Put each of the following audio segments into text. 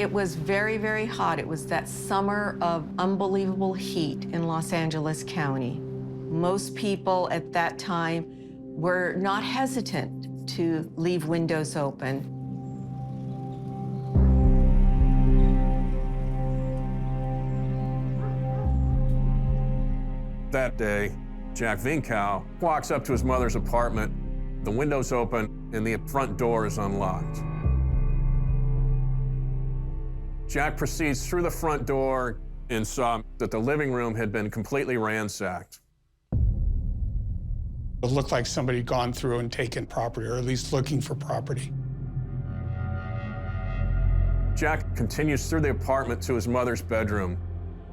It was very, very hot. It was that summer of unbelievable heat in Los Angeles County. Most people at that time were not hesitant to leave windows open. That day, Jack Vincow walks up to his mother's apartment. The window's open and the front door is unlocked. Jack proceeds through the front door and saw that the living room had been completely ransacked. It looked like somebody had gone through and taken property, or at least looking for property. Jack continues through the apartment to his mother's bedroom.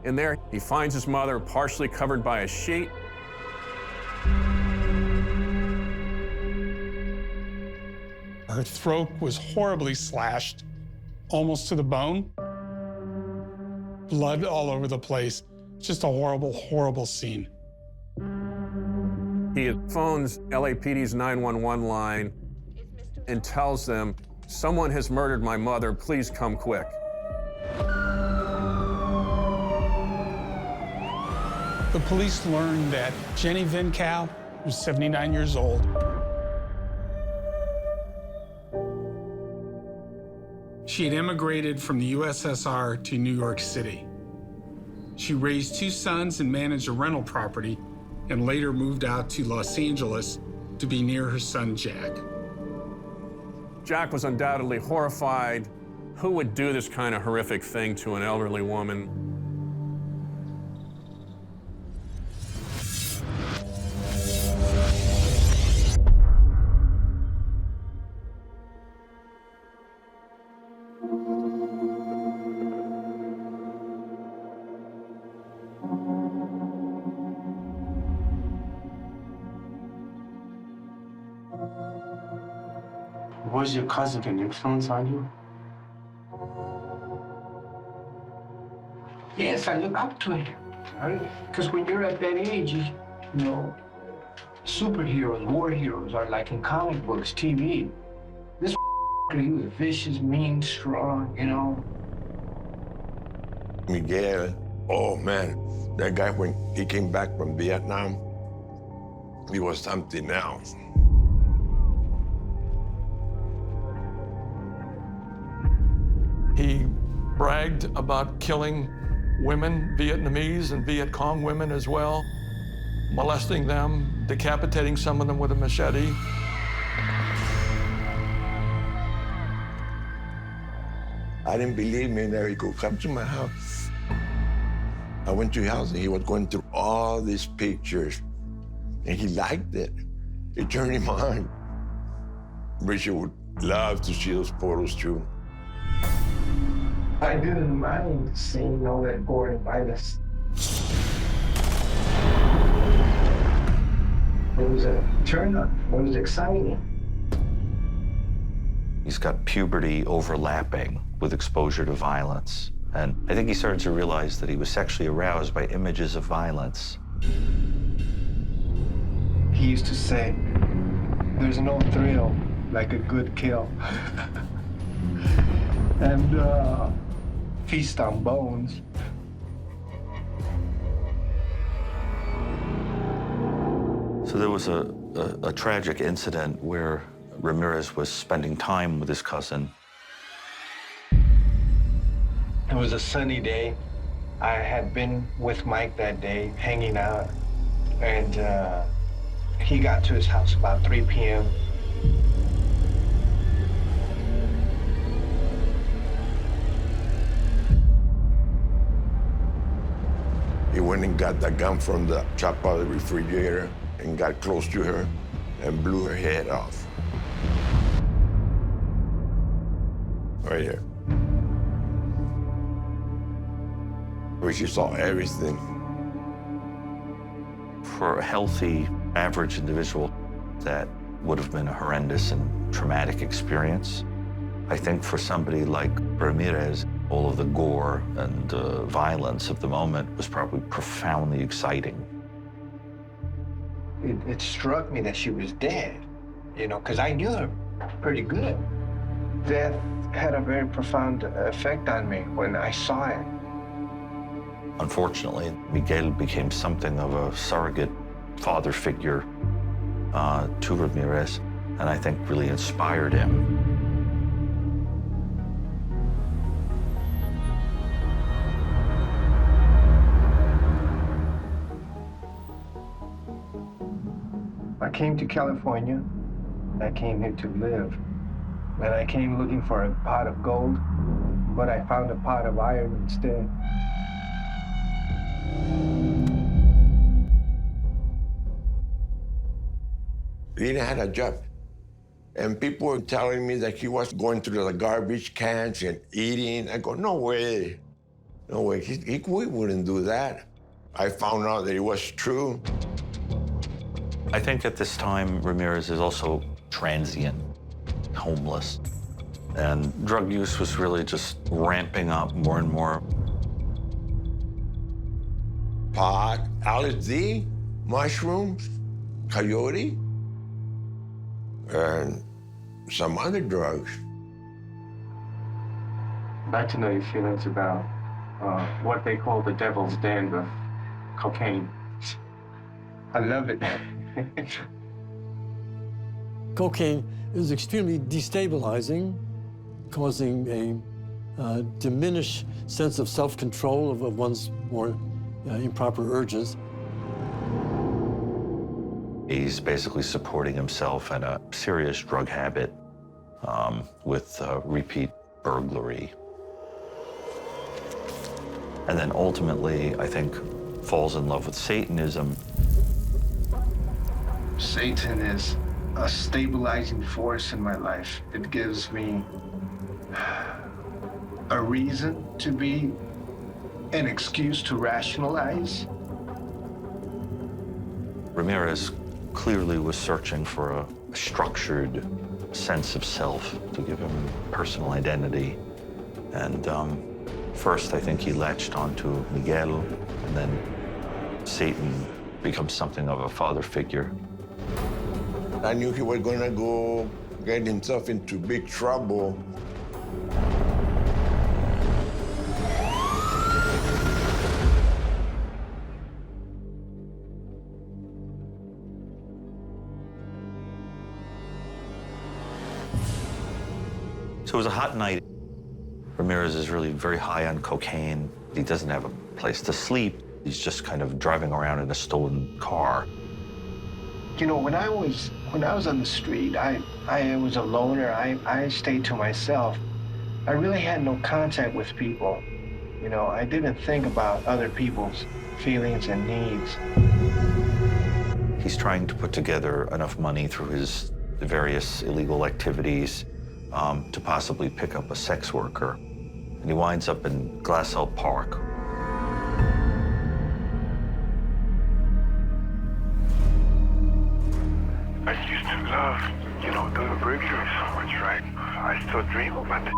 In there, he finds his mother partially covered by a sheet. Her throat was horribly slashed, almost to the bone. Blood all over the place. Just a horrible, horrible scene. He phones LAPD's 911 line and tells them, "Someone has murdered my mother, please come quick." The police learned that Jenny Vincow was 79 years old. She had immigrated from the USSR to New York City. She raised 2 sons and managed a rental property, and later moved out to Los Angeles to be near her son, Jack. Jack was undoubtedly horrified. Who would do this kind of horrific thing to an elderly woman? Was your cousin an influence on you? Yes, I look up to him. Because when you're at that age, you know, superheroes, war heroes are like in comic books, TV. This he was vicious, mean, strong, you know. Miguel, oh man, that guy, when he came back from Vietnam, he was something else. He bragged about killing women, Vietnamese and Viet Cong women as well, molesting them, decapitating some of them with a machete. I didn't believe me that he could come to my house. I went to his house and he was going through all these pictures and he liked it. It turned him on. Richard would love to see those photos too. I didn't mind seeing all that gore and violence. It was a turn-on. It was exciting. He's got puberty overlapping with exposure to violence. And I think he started to realize that he was sexually aroused by images of violence. He used to say, "There's no thrill like a good kill." And feast on bones. So there was a tragic incident where Ramirez was spending time with his cousin. It was a sunny day. I had been with Mike that day, hanging out, and he got to his house about 3 p.m. He went and got that gun from the top of the refrigerator and got close to her and blew her head off. Right here. Where she saw everything. For a healthy, average individual, that would have been a horrendous and traumatic experience. I think for somebody like Ramirez, all of the gore and violence of the moment was probably profoundly exciting. It struck me that she was dead, you know, because I knew her pretty good. Death had a very profound effect on me when I saw it. Unfortunately, Miguel became something of a surrogate father figure to Ramirez, and I think really inspired him. I came to California. I came here to live. And I came looking for a pot of gold, but I found a pot of iron instead. He didn't have a job. And people were telling me that he was going through the garbage cans and eating. I go, no way. No way. He wouldn't do that. I found out that it was true. I think at this time, Ramirez is also transient, homeless, and drug use was really just ramping up more and more. Pot, LSD, mushrooms, coyote, and some other drugs. I'd like to know your feelings about what they call the devil's den, cocaine. I love it. Cocaine is extremely destabilizing, causing a diminished sense of self-control of one's more improper urges. He's basically supporting himself in a serious drug habit with repeat burglary. And then ultimately, I think, falls in love with Satanism. Satan is a stabilizing force in my life. It gives me a reason to be, an excuse to rationalize. Ramirez clearly was searching for a structured sense of self to give him personal identity. And first, I think he latched onto Miguel, and then Satan becomes something of a father figure. I knew he was gonna go get himself into big trouble. So it was a hot night. Ramirez is really very high on cocaine. He doesn't have a place to sleep. He's just kind of driving around in a stolen car. You know, when I was on the street, I was a loner. I stayed to myself. I really had no contact with people. You know, I didn't think about other people's feelings and needs. He's trying to put together enough money through his various illegal activities to possibly pick up a sex worker. And he winds up in Glassell Park. I used to love, you know, the burglary so much, right? I still dream about it.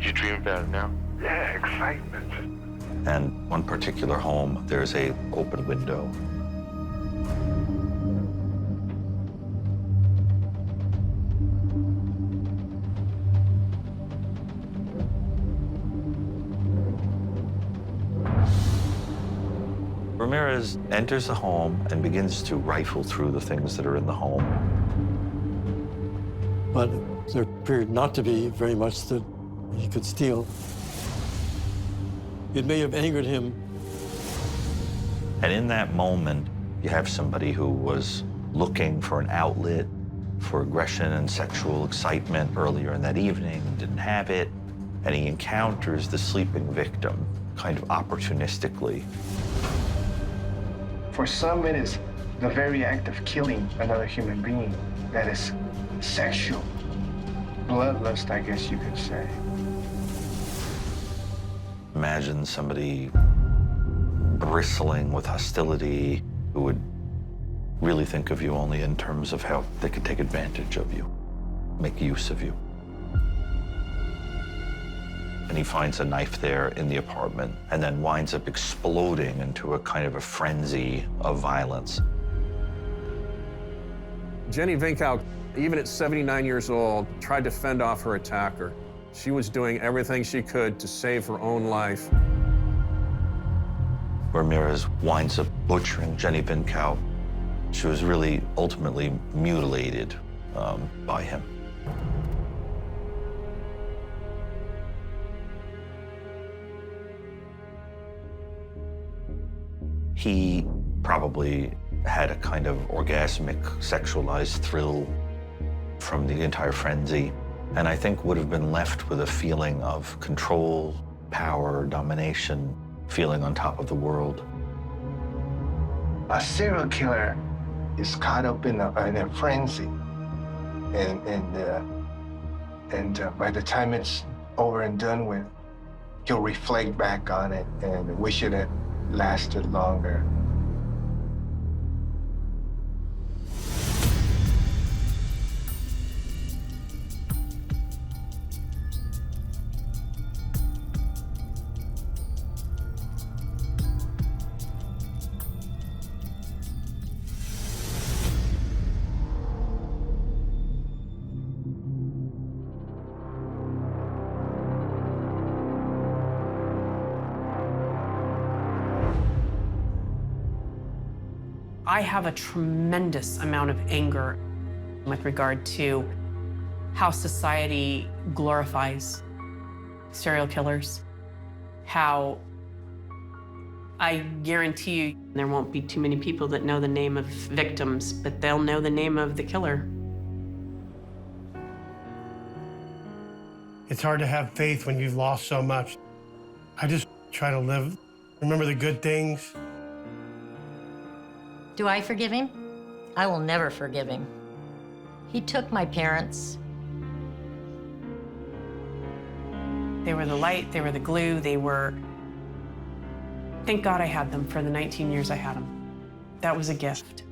You dream about it now? Yeah, excitement. And one particular home, there's a open window. Ramirez enters the home and begins to rifle through the things that are in the home. But there appeared not to be very much that he could steal. It may have angered him. And in that moment, you have somebody who was looking for an outlet for aggression and sexual excitement earlier in that evening, didn't have it, and he encounters the sleeping victim kind of opportunistically. For some, it is the very act of killing another human being that is sexual. Bloodlust, I guess you could say. Imagine somebody bristling with hostility who would really think of you only in terms of how they could take advantage of you, make use of you. And he finds a knife there in the apartment and then winds up exploding into a kind of a frenzy of violence. Jenny Vincow, even at 79 years old, tried to fend off her attacker. She was doing everything she could to save her own life. Ramirez winds up butchering Jenny Vincow. She was really ultimately mutilated by him. He probably had a kind of orgasmic, sexualized thrill from the entire frenzy, and I think would have been left with a feeling of control, power, domination, feeling on top of the world. A serial killer is caught up in a frenzy, and by the time it's over and done with, he'll reflect back on it and wish it had lasted longer. I have a tremendous amount of anger with regard to how society glorifies serial killers, how I guarantee you there won't be too many people that know the name of victims, but they'll know the name of the killer. It's hard to have faith when you've lost so much. I just try to live, remember the good things. Do I forgive him? I will never forgive him. He took my parents. They were the light, they were the glue, they were... Thank God I had them for the 19 years I had them. That was a gift.